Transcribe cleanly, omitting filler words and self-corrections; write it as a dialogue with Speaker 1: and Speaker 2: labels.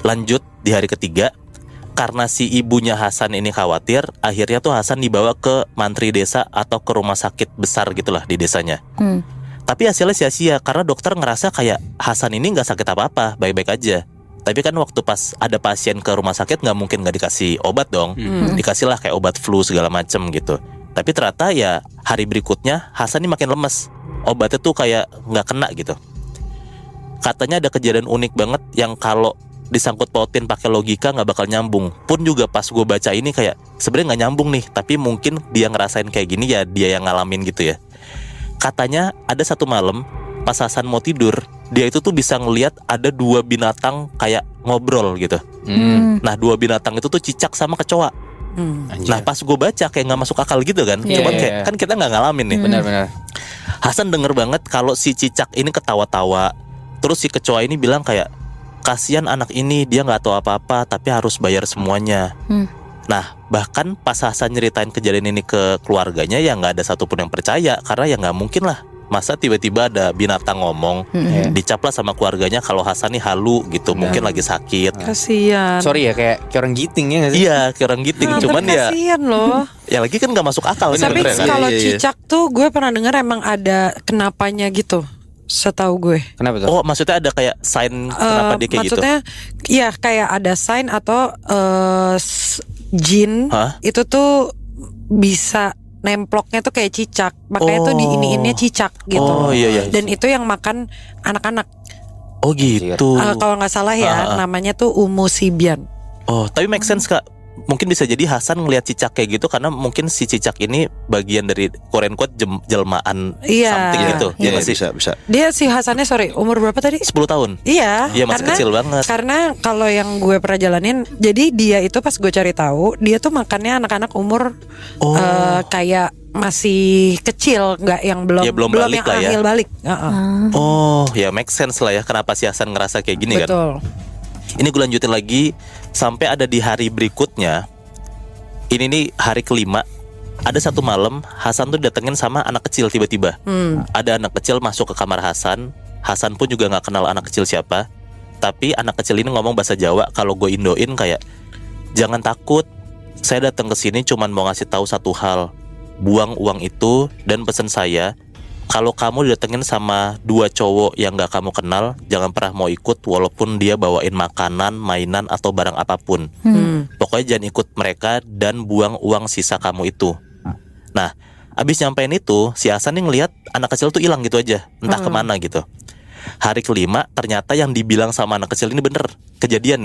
Speaker 1: Lanjut di hari ketiga, karena si ibunya Hasan ini khawatir, akhirnya tuh Hasan dibawa ke mantri desa atau ke rumah sakit besar gitulah di desanya. Tapi hasilnya sia-sia karena dokter ngerasa kayak Hasan ini gak sakit apa-apa, baik-baik aja. Tapi kan waktu pas ada pasien ke rumah sakit gak mungkin gak dikasih obat dong. Dikasih lah kayak obat flu segala macem gitu. Tapi ternyata ya hari berikutnya Hasan ini makin lemes. Obatnya tuh kayak gak kena gitu. Katanya ada kejadian unik banget yang kalau disangkut pautin pakai logika nggak bakal nyambung. Pun juga pas gue baca ini kayak sebenarnya nggak nyambung nih, tapi mungkin dia ngerasain kayak gini ya dia yang ngalamin gitu ya. Katanya ada satu malam pas Hasan mau tidur, dia itu tuh bisa ngelihat ada 2 binatang kayak ngobrol gitu. Nah 2 binatang itu tuh cicak sama kecoa. Nah pas gue baca kayak nggak masuk akal gitu kan. Cuman kayak kan kita nggak ngalamin nih.
Speaker 2: Benar-benar.
Speaker 1: Hasan denger banget kalau si cicak ini ketawa-tawa. Terus si kecoa ini bilang kayak kasihan anak ini, dia nggak tahu apa-apa tapi harus bayar semuanya. Nah bahkan pas Hasan nyeritain kejadian ini ke keluarganya ya nggak ada satupun yang percaya. Karena ya nggak mungkin lah, masa tiba-tiba ada binatang ngomong. Dicap lah sama keluarganya kalau Hasan nih halu gitu, mungkin lagi sakit.
Speaker 3: Kasian.
Speaker 2: Sorry ya kayak orang giting ya nggak sih?
Speaker 1: Iya kayak orang giting, cuman ya
Speaker 3: kasian loh.
Speaker 1: ya lagi kan nggak masuk akal
Speaker 3: Tapi
Speaker 1: sebenarnya kan.
Speaker 3: kalau cicak tuh gue pernah dengar emang ada kenapanya gitu, setahu gue.
Speaker 2: Kenapa tuh?
Speaker 1: Oh maksudnya ada kayak sign kenapa dia kayak gitu?
Speaker 3: Maksudnya ya kayak ada sign atau jin itu tuh bisa nemploknya tuh kayak cicak. Makanya tuh diiniinnya cicak gitu.
Speaker 1: Oh iya.
Speaker 3: Dan itu yang makan anak-anak.
Speaker 1: Oh gitu.
Speaker 3: Kalau nggak salah ya namanya tuh umusibian.
Speaker 1: Oh tapi make sense Kak. Mungkin bisa jadi Hasan ngelihat cicak kayak gitu karena mungkin si cicak ini bagian dari Korean quote jelmaan something gitu.
Speaker 4: Iya
Speaker 1: nggak sih?
Speaker 4: bisa.
Speaker 3: Dia si Hasannya umur berapa tadi?
Speaker 1: 10 tahun.
Speaker 3: Iya.
Speaker 1: Iya masih kecil banget.
Speaker 3: Karena kalau yang gue pernah jalanin, jadi dia itu pas gue cari tahu, dia tuh makannya anak-anak umur kayak masih kecil, nggak yang belum
Speaker 1: balik
Speaker 3: yang
Speaker 1: lah ya.
Speaker 3: ahil balik.
Speaker 1: Oh ya make sense lah ya kenapa si Hasan ngerasa kayak gini kan.
Speaker 3: Betul.
Speaker 1: Ini gue lanjutin lagi sampai ada di hari berikutnya. Ini nih hari kelima. Ada satu malam Hasan tuh datengin sama anak kecil tiba-tiba. Ada anak kecil masuk ke kamar Hasan. Hasan pun juga gak kenal anak kecil siapa. Tapi anak kecil ini ngomong bahasa Jawa. Kalau gue indoin kayak, jangan takut, saya datang ke sini cuman mau ngasih tahu satu hal. Buang uang itu dan pesen saya, kalau kamu didatengin sama 2 cowok yang gak kamu kenal, jangan pernah mau ikut walaupun dia bawain makanan, mainan, atau barang apapun. Pokoknya jangan ikut mereka dan buang uang sisa kamu itu. Nah, abis nyampein itu, si Hasan nih ngelihat anak kecil tuh hilang gitu aja, entah kemana gitu. Hari kelima, ternyata yang dibilang sama anak kecil ini bener, kejadian.